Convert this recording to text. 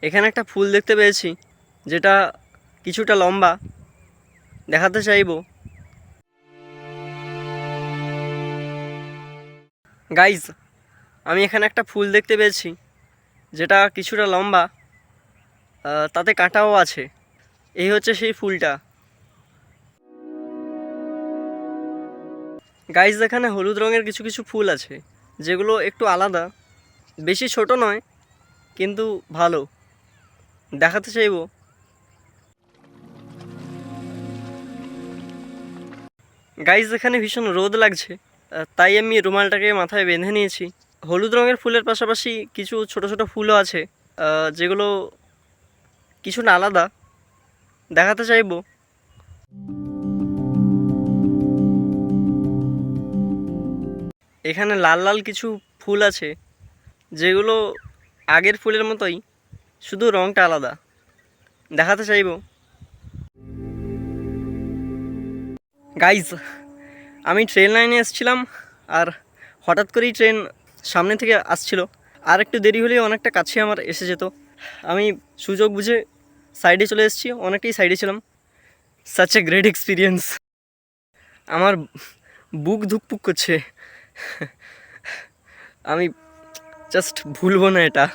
এখানে একটা ফুল দেখতে পেয়েছি যেটা কিছুটা লম্বা, দেখাতে চাইবো। গাইজ, আমি এখানে একটা ফুল দেখতে পেয়েছি যেটা কিছুটা লম্বা, তাতে কাঁটাও আছে। এই হচ্ছে সেই ফুলটা। গাইজ, এখানে হলুদ রঙের কিছু কিছু ফুল আছে যেগুলো একটু আলাদা, বেশি ছোট নয় কিন্তু ভালো, দেখাতে চাইবো। গাইজ, এখানে ভীষণ রোদ লাগছে, তাই আমি রুমালটাকে মাথায় বেঁধে নিয়েছি। হলুদ রঙের ফুলের পাশাপাশি কিছু ছোট ছোট ফুলও আছে, যেগুলো কিছুটা আলাদা, দেখাতে চাইবো। এখানে লাল লাল কিছু ফুল আছে যেগুলো আগের ফুলের মতোই, শুধু রঙটা আলাদা, দেখাতে চাইবো। গাইজ, আমি ট্রেন লাইনে এসেছিলাম, আর হঠাৎ করেই ট্রেন সামনে থেকে আসছিল। আর একটু দেরি হলেই অনেকটা কাছে আমার এসে যেত। আমি সুযোগ বুঝে সাইডে চলে এসেছি, অনেকটাই সাইডে ছিলাম। Such a great experience. আমার বুক ধুকপুক করছে। আমি জাস্ট ভুলবো না এটা।